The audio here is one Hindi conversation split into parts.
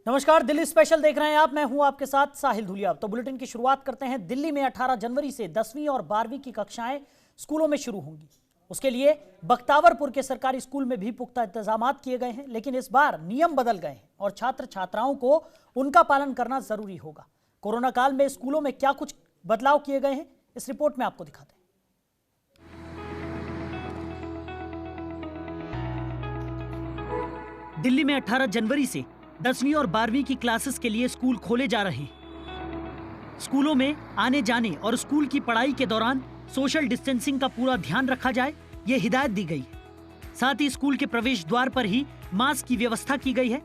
नमस्कार, दिल्ली स्पेशल देख रहे हैं आप। मैं हूं आपके साथ साहिल धुलिया। तो बुलेटिन की शुरुआत करते हैं। दिल्ली में 18 जनवरी से 10वीं और 12वीं की कक्षाएं स्कूलों में शुरू होंगी। उसके लिए बख्तावरपुर के सरकारी स्कूल में भी पुख्ता इंतजाम किए गए हैं, लेकिन इस बार नियम बदल गए हैं और छात्र छात्राओं को उनका पालन करना जरूरी होगा। कोरोना काल में स्कूलों में क्या कुछ बदलाव किए गए हैं, इस रिपोर्ट में आपको दिखाते हैं। दिल्ली में 18 जनवरी से 10वीं और 12वीं की क्लासेस के लिए स्कूल खोले जा रहे हैं। स्कूलों में आने जाने और स्कूल की पढ़ाई के दौरान सोशल डिस्टेंसिंग का पूरा ध्यान रखा जाए, ये हिदायत दी गई है। साथ ही स्कूल के प्रवेश द्वार पर ही मास्क की व्यवस्था की गई है।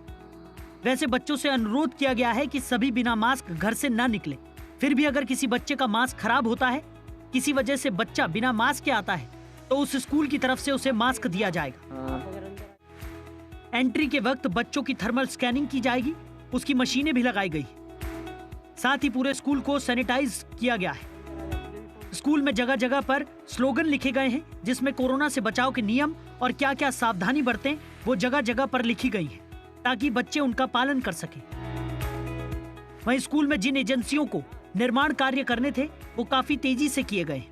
वैसे बच्चों से अनुरोध किया गया है कि सभी बिना मास्क घर से ना निकले। फिर भी अगर किसी बच्चे का मास्क खराब होता है, किसी वजह से बच्चा बिना मास्क के आता है, तो उस स्कूल की तरफ से उसे मास्क दिया जाएगा। एंट्री के वक्त बच्चों की थर्मल स्कैनिंग की जाएगी, उसकी मशीनें भी लगाई गई। साथ ही पूरे स्कूल को सैनिटाइज किया गया है। स्कूल में जगह जगह पर स्लोगन लिखे गए हैं, जिसमें कोरोना से बचाव के नियम और क्या क्या सावधानी बरतें वो जगह जगह पर लिखी गई है, ताकि बच्चे उनका पालन कर सकें। वहीं स्कूल में जिन एजेंसियों को निर्माण कार्य करने थे, वो काफी तेजी से किए गए,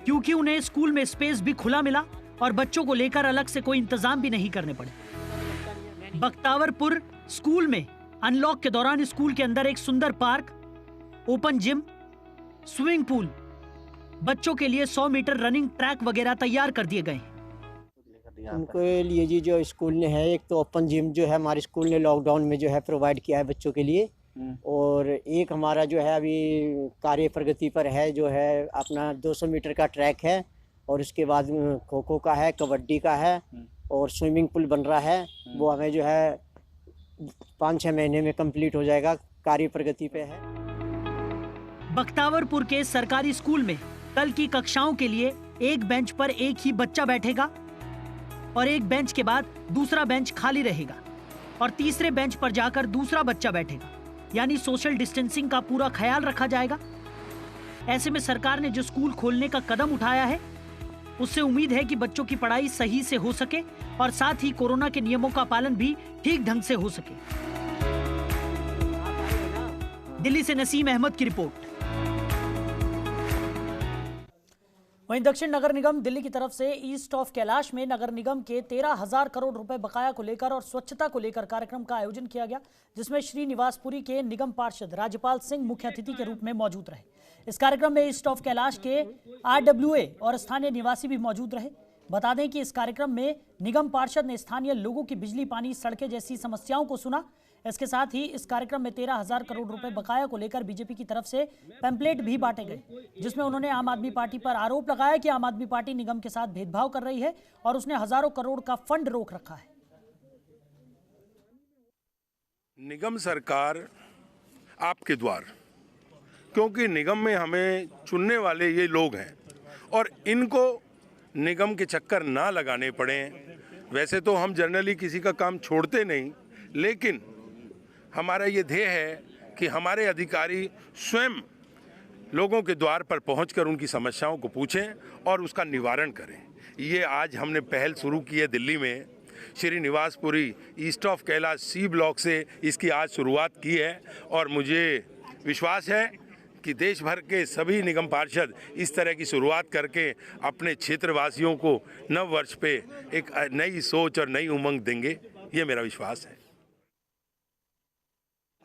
क्योंकि उन्हें स्कूल में स्पेस भी खुला मिला और बच्चों को लेकर अलग से कोई इंतजाम भी नहीं करने पड़े। बख्तावरपुर स्कूल में अनलॉक के दौरान स्कूल के अंदर एक सुंदर park, open gym, swimming pool, बच्चों के लिए 100 मीटर रनिंग ट्रैक वगैरह तैयार कर दिए गए। उनके लिए जी जो स्कूल ने है, एक तो ओपन जिम जो है हमारे स्कूल ने लॉकडाउन में जो है प्रोवाइड किया है बच्चों के लिए, और एक हमारा जो है अभी कार्य प्रगति पर है, जो है अपना 200 मीटर का ट्रैक है, और उसके बाद खो खो का है, कबड्डी का है, और स्विमिंग पूल बन रहा है। वो हमें जो है 5-6 महीने में कंप्लीट हो जाएगा, कार्य प्रगति पे है। बख्तावरपुर के सरकारी स्कूल में कल की कक्षाओं के लिए एक बेंच पर एक ही बच्चा बैठेगा और एक बेंच के बाद दूसरा बेंच खाली रहेगा और तीसरे बेंच पर जाकर दूसरा बच्चा बैठेगा, यानी सोशल डिस्टेंसिंग का पूरा ख्याल रखा जाएगा। ऐसे में सरकार ने जो स्कूल खोलने का कदम उठाया है, उससे उम्मीद है कि बच्चों की पढ़ाई सही से हो सके और साथ ही कोरोना के नियमों का पालन भी ठीक ढंग से हो सके। दिल्ली से नसीम अहमद की रिपोर्ट। वहीं दक्षिण नगर निगम दिल्ली की तरफ से ईस्ट ऑफ कैलाश में नगर निगम के 13,000 करोड़ रुपए बकाया को लेकर और स्वच्छता को लेकर कार्यक्रम का आयोजन किया गया, जिसमें श्रीनिवासपुरी के निगम पार्षद राजपाल सिंह मुख्य अतिथि के रूप में मौजूद रहे। इस कार्यक्रम में ईस्ट ऑफ कैलाश के RWA और स्थानीय निवासी भी मौजूद रहे। बता दें कि इस कार्यक्रम में निगम पार्षद ने स्थानीय लोगों की बिजली, पानी, सड़कें जैसी समस्याओं को सुना। इसके साथ ही इस कार्यक्रम में 13,000 करोड़ रुपए बकाया को लेकर बीजेपी की तरफ से पैम्पलेट भी बांटे गए, जिसमें उन्होंने आम आदमी पार्टी पर आरोप लगाया कि आम आदमी पार्टी निगम के साथ भेदभाव कर रही है और उसने हजारों करोड़ का फंड रोक रखा है। निगम सरकार आपके द्वार, क्योंकि निगम में हमें चुनने वाले ये लोग हैं और इनको निगम के चक्कर ना लगाने पड़े। वैसे तो हम जनरली किसी का काम छोड़ते नहीं, लेकिन हमारा ये ध्येय है कि हमारे अधिकारी स्वयं लोगों के द्वार पर पहुंचकर उनकी समस्याओं को पूछें और उसका निवारण करें। ये आज हमने पहल शुरू की है दिल्ली में। Srinivaspuri east of Kailash C block से इसकी आज शुरुआत की है और मुझे विश्वास है कि देश भर के सभी निगम पार्षद इस तरह की शुरुआत करके अपने क्षेत्रवासियों को नव वर्ष पे एक नई सोच और नई उमंग देंगे, ये मेरा विश्वास है।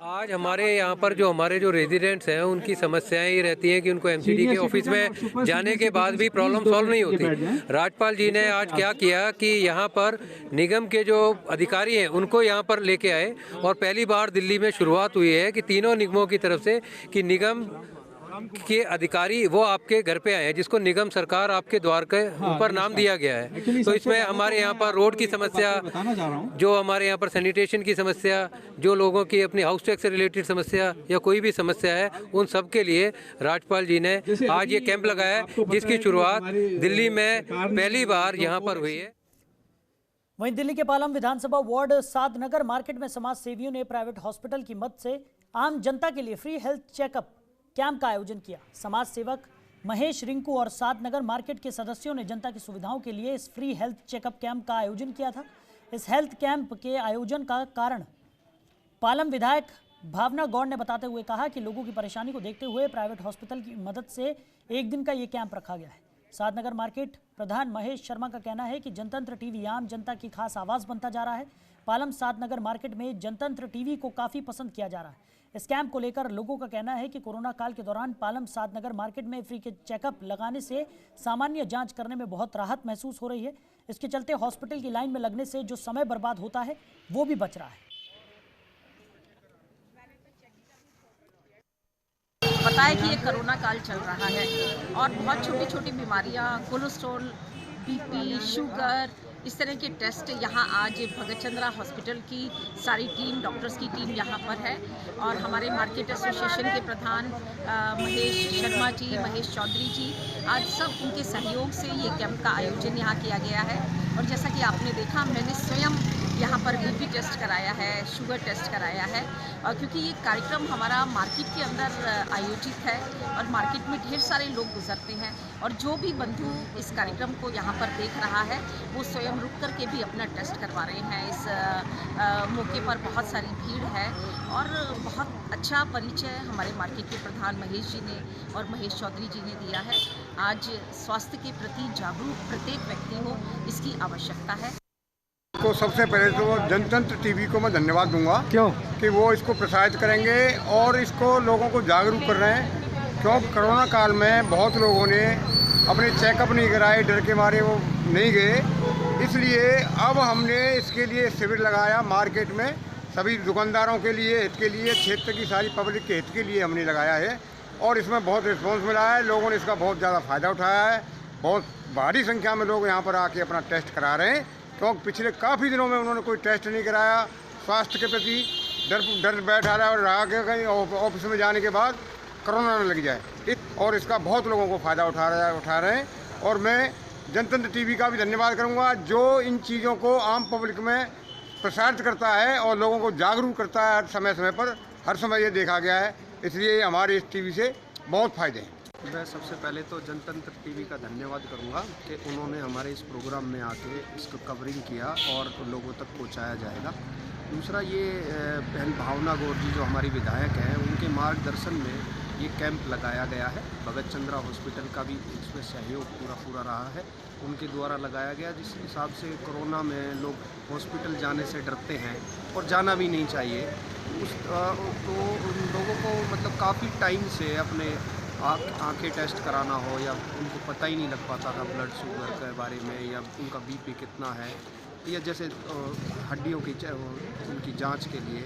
आज हमारे यहाँ पर जो हमारे रेजिडेंट्स हैं, उनकी समस्याएं ये रहती हैं कि उनको MCD के ऑफिस में जाने के बाद भी प्रॉब्लम सॉल्व नहीं होती। राजपाल जी ने आज क्या किया कि यहाँ पर निगम के जो अधिकारी हैं उनको यहाँ पर लेके आए और पहली बार दिल्ली में शुरुआत हुई है कि तीनों निगमों की तरफ से कि निगम के अधिकारी वो आपके घर पे आए हैं, जिसको निगम सरकार आपके द्वार के ऊपर नाम दिया गया है। तो इसमें हमारे यहाँ पर रोड की समस्या, जो हमारे यहाँ पर सैनिटेशन की समस्या, जो लोगों की अपनी हाउस टैक्स से रिलेटेड समस्या या कोई भी समस्या है, उन सब के लिए राजपाल जी ने आज ये कैंप लगाया है, जिसकी शुरुआत दिल्ली में पहली बार यहाँ पर हुई है। वहीं दिल्ली के पालम विधानसभा वार्ड सादनगर मार्केट में समाज सेवियों ने प्राइवेट हॉस्पिटल की मदद से आम जनता के लिए फ्री हेल्थ चेकअप कैंप का आयोजन किया। समाज सेवक महेश रिंकू और सादनगर मार्केट के सदस्यों ने जनता की सुविधाओं के लिए इस फ्री हेल्थ चेकअप कैंप का आयोजन किया था। इस हेल्थ कैंप के आयोजन का कारण पालम विधायक भावना गौड़ ने बताते हुए कहा कि लोगों की परेशानी को देखते हुए प्राइवेट हॉस्पिटल की मदद से एक दिन का ये कैंप रखा गया है। सातनगर मार्केट प्रधान महेश शर्मा का कहना है कि जनतंत्र टीवी आम जनता की खास आवाज बनता जा रहा है। पालम सातनगर मार्केट में जनतंत्र टीवी को काफी पसंद किया जा रहा है। इस कैंप को लेकर लोगों का कहना है कि कोरोना काल के दौरान पालम सातनगर मार्केट में फ्री के चेकअप लगाने से सामान्य जांच करने में बहुत राहत महसूस हो रही है। इसके चलते हॉस्पिटल की लाइन में लगने से जो समय बर्बाद होता है वो भी बच रहा है। बताया कि ये कोरोना काल चल रहा है और बहुत छोटी छोटी बीमारियां, कोलेस्ट्रॉल, बीपी, शुगर, इस तरह के टेस्ट यहाँ आज भगत चंद्रा हॉस्पिटल की सारी टीम, डॉक्टर्स की टीम यहाँ पर है। और हमारे मार्केट एसोसिएशन के प्रधान महेश शर्मा जी, महेश चौधरी जी, आज सब उनके सहयोग से ये कैंप का आयोजन यहाँ किया गया है। और जैसा कि आपने देखा, मैंने स्वयं यहाँ पर बीपी टेस्ट कराया है, शुगर टेस्ट कराया है। और क्योंकि ये कार्यक्रम हमारा मार्केट के अंदर आयोजित है और मार्केट में ढेर सारे लोग गुजरते हैं और जो भी बंधु इस कार्यक्रम को यहाँ पर देख रहा है वो स्वयं रुक कर के भी अपना टेस्ट करवा रहे हैं। इस मौके पर बहुत सारी भीड़ है और बहुत अच्छा परिचय हमारे मार्केट के प्रधान महेश जी ने और महेश चौधरी जी ने दिया है। आज स्वास्थ्य के प्रति जागरूक प्रत्येक व्यक्ति हो, इसकी आवश्यकता है। को सबसे पहले तो जनतंत्र टीवी को मैं धन्यवाद दूंगा, क्यों कि वो इसको प्रसारित करेंगे और इसको लोगों को जागरूक कर रहे हैं। क्योंकि कोरोना काल में बहुत लोगों ने अपने चेकअप नहीं कराए, डर के मारे वो नहीं गए, इसलिए अब हमने इसके लिए शिविर लगाया मार्केट में, सभी दुकानदारों के लिए, हित के लिए, क्षेत्र की सारी पब्लिक के हित के लिए हमने लगाया है और इसमें बहुत रिस्पॉन्स मिला है। लोगों ने इसका बहुत ज़्यादा फ़ायदा उठाया है। बहुत भारी संख्या में लोग यहाँ पर आके अपना टेस्ट करा रहे हैं, क्योंकि पिछले काफ़ी दिनों में उन्होंने कोई टेस्ट नहीं कराया। स्वास्थ्य के प्रति डर बैठा रहा और रहा कि कहीं ऑफिस में जाने के बाद कोरोना न लग जाए, और इसका बहुत लोगों को फ़ायदा उठा रहे हैं। और मैं जनतंत्र टीवी का भी धन्यवाद करूंगा जो इन चीज़ों को आम पब्लिक में प्रसारित करता है और लोगों को जागरूक करता है। हर समय पर हर समय ये देखा गया है, इसलिए हमारे इस टीवी से बहुत फ़ायदे हैं। मैं सबसे पहले तो जनतंत्र टीवी का धन्यवाद करूंगा कि उन्होंने हमारे इस प्रोग्राम में आके इसको कवरिंग किया और लोगों तक पहुंचाया जाएगा। दूसरा, ये बहन भावना गौड़ जी जो हमारी विधायक हैं, उनके मार्गदर्शन में ये कैंप लगाया गया है। भगत चंद्रा हॉस्पिटल का भी इसमें सहयोग पूरा रहा है, उनके द्वारा लगाया गया। जिस हिसाब से कोरोना में लोग हॉस्पिटल जाने से डरते हैं और जाना भी नहीं चाहिए, तो उन लोगों को मतलब काफ़ी टाइम से अपने आँखें टेस्ट कराना हो या उनको पता ही नहीं लग पाता था ब्लड शुगर के बारे में या उनका बीपी कितना है, या जैसे हड्डियों की उनकी जांच के लिए,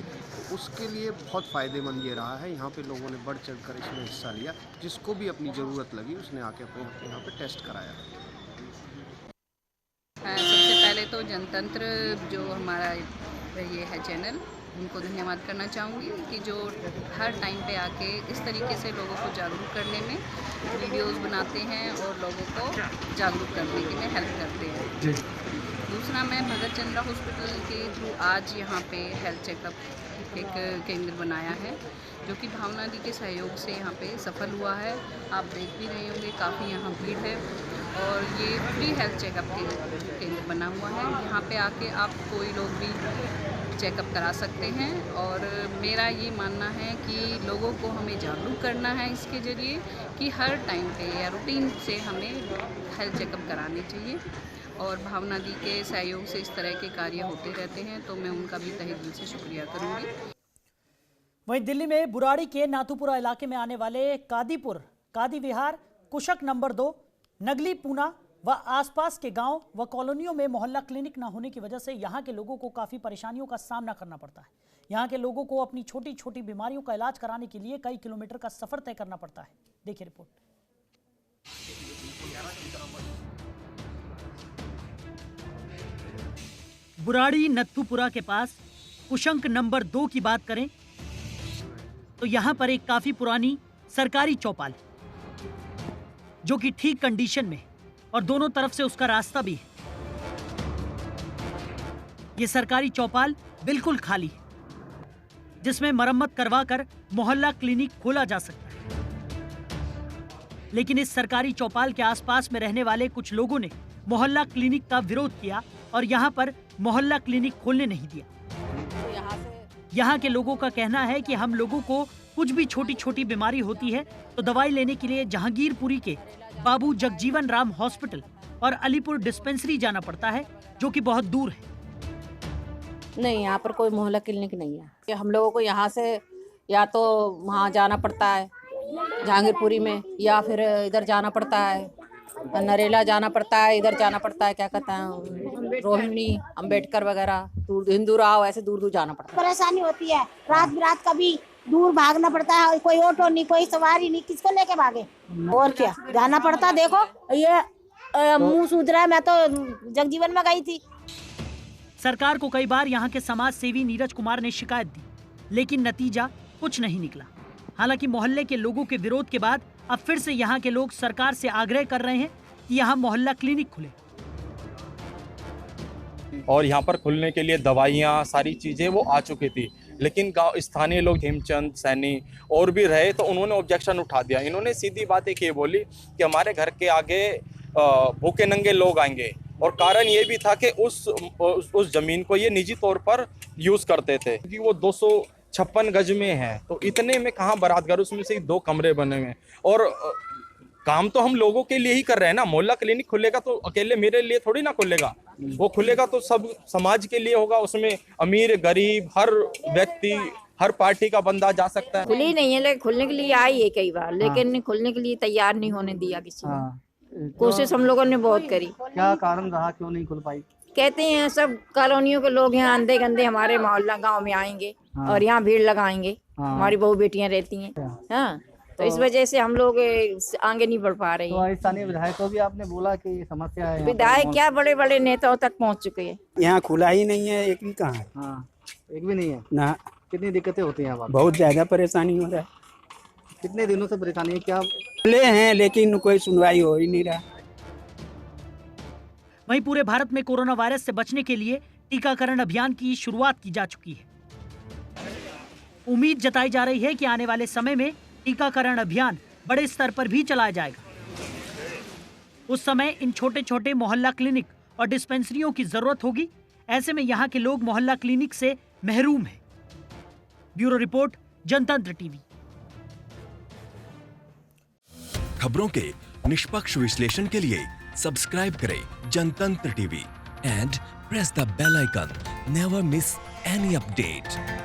उसके लिए बहुत फ़ायदेमंद ये रहा है। यहाँ पे लोगों ने बढ़ चढ़कर इसमें हिस्सा लिया, जिसको भी अपनी ज़रूरत लगी उसने आके अपने यहाँ पे टेस्ट कराया। सबसे पहले तो जनतंत्र जो हमारा ये है चैनल, उनको धन्यवाद करना चाहूँगी कि जो हर टाइम पे आके इस तरीके से लोगों को जागरूक करने में वीडियोस बनाते हैं और लोगों को जागरूक करने के लिए हेल्प करते हैं। दूसरा, मैं भगत चंद्रा हॉस्पिटल के थ्रू आज यहाँ पे हेल्थ चेकअप एक केंद्र बनाया है, जो कि भावना दी के सहयोग से यहाँ पे सफल हुआ है। आप देख भी रहे होंगे, काफ़ी यहाँ भीड़ है और ये फ्री हेल्थ चेकअप केंद्र बना हुआ है। यहाँ पे आके आप कोई लोग भी चेकअप करा सकते हैं और मेरा ये मानना है कि लोगों को हमें जागरूक करना है इसके ज़रिए कि हर टाइम पे या रूटीन से हमें हेल्थ चेकअप कराने चाहिए। और भावना दी के सहयोग से इस तरह के कार्य होते रहते हैं, तो मैं उनका भी तहे दिल से शुक्रिया करूँगी। वहीं दिल्ली में बुराड़ी के नाथुपुरा इलाके में आने वाले कादीपुर, कादी विहार, कुशक नंबर 2, नगली, पूना व आसपास के गांव व कॉलोनियों में मोहल्ला क्लिनिक न होने की वजह से यहां के लोगों को काफ़ी परेशानियों का सामना करना पड़ता है। यहां के लोगों को अपनी छोटी छोटी बीमारियों का इलाज कराने के लिए कई किलोमीटर का सफर तय करना पड़ता है। देखिए रिपोर्ट। बुराड़ी नत्थुपुरा के पास कुशंक नंबर 2 की बात करें तो यहां पर एक काफी पुरानी सरकारी चौपाल जो कि ठीक कंडीशन में और दोनों तरफ से उसका रास्ता भी है। ये सरकारी चौपाल बिल्कुल खाली है, जिसमें मरम्मत करवाकर मोहल्ला क्लिनिक खोला जा सकता है। लेकिन इस सरकारी चौपाल के आसपास में रहने वाले कुछ लोगों ने मोहल्ला क्लिनिक का विरोध किया और यहाँ पर मोहल्ला क्लिनिक खोलने नहीं दिया। यहाँ के लोगों का कहना है कि हम लोगों को कुछ भी छोटी छोटी बीमारी होती है तो दवाई लेने के लिए जहांगीरपुरी के बाबू जगजीवन राम हॉस्पिटल और अलीपुर डिस्पेंसरी जाना पड़ता है, जो कि बहुत दूर है। नहीं, यहाँ पर कोई मोहल्ला क्लिनिक नहीं है। कि हम लोगों को यहाँ से या तो वहाँ जाना पड़ता है जहांगीरपुरी में, या फिर इधर जाना पड़ता है नरेला जाना पड़ता है, इधर जाना पड़ता है क्या कहते हैं रोहिणी अंबेडकर वगैरह, दूर हिंदू राव, ऐसे दूर दूर जाना पड़ता है। परेशानी होती है, रात बिरात कभी दूर भागना पड़ता है, कोई ऑटो नहीं, कोई सवारी नहीं, किसको लेके भागे, और क्या जाना पड़ता। देखो ये मुंह सूझ रहा है, मैं तो जगजीवन में गई थी। सरकार को कई बार यहाँ के समाज सेवी नीरज कुमार ने शिकायत दी, लेकिन नतीजा कुछ नहीं निकला। हालांकि मोहल्ले के लोगों के विरोध के बाद अब फिर से यहाँ के लोग सरकार से आग्रह कर रहे हैं कि यहाँ मोहल्ला क्लिनिक खुले और यहाँ पर खुलने के लिए दवाइयाँ सारी चीज़ें वो आ चुकी थी, लेकिन गाँव स्थानीय लोग हेमचंद सैनी और भी रहे तो उन्होंने ऑब्जेक्शन उठा दिया। इन्होंने सीधी बात एक ये बोली कि हमारे घर के आगे भूखे नंगे लोग आएंगे, और कारण ये भी था कि उस जमीन को ये निजी तौर पर यूज़ करते थे क्योंकि वो 256 गज में है, तो इतने में कहाँ बारात घर, उसमें से 2 कमरे बने हुए हैं। और काम तो हम लोगों के लिए ही कर रहे हैं ना। मोहल्ला क्लिनिक खुलेगा तो अकेले मेरे लिए थोड़ी ना खुलेगा, वो खुलेगा तो सब समाज के लिए होगा। उसमें अमीर गरीब हर व्यक्ति हर पार्टी का बंदा जा सकता है। खुली नहीं है, लेकिन खुलने के लिए आई है कई बार, लेकिन खुलने के लिए तैयार नहीं होने दिया किसी ने। कोशिश हम लोगों ने बहुत करी। क्या कारण रहा, क्यों नहीं खुल पाई? कहते हैं सब कॉलोनियों के लोग यहाँ अंधे गंदे हमारे मोहल्ला गांव में आएंगे और यहाँ भीड़ लगाएंगे, हमारी बहू बेटियां रहती हैं, हाँ, तो इस वजह से हम लोग आगे नहीं बढ़ पा रहे हैं। तो स्थानीय विधायक को भी आपने बोला कि ये समस्या है? विधायक क्या बड़े बड़े नेताओं तक पहुँच चुके हैं। यहाँ खुला ही नहीं है, एक भी कहाँ है? हाँ, एक भी नहीं है ना। कितनी दिक्कतें होती हैं? बहुत ज्यादा परेशानी हो रहा है। कितने दिनों से परेशानी है? क्या खुले हैं लेकिन कोई सुनवाई हो ही नहीं रहा। वहीं पूरे भारत में कोरोना वायरस से बचने के लिए टीकाकरण अभियान की शुरुआत की जा चुकी है। उम्मीद जताई जा रही है कि आने वाले समय में टीकाकरण अभियान बड़े स्तर पर भी चलाया जाएगा। उस समय इन छोटे छोटे मोहल्ला क्लिनिक और डिस्पेंसरियों की जरूरत होगी। ऐसे में यहाँ के लोग मोहल्ला क्लिनिक से महरूम हैं। Bureau report, Jantantra TV. खबरों के निष्पक्ष विश्लेषण के लिए सब्सक्राइब करें Jantantra TV and press the bell icon. Never miss any update.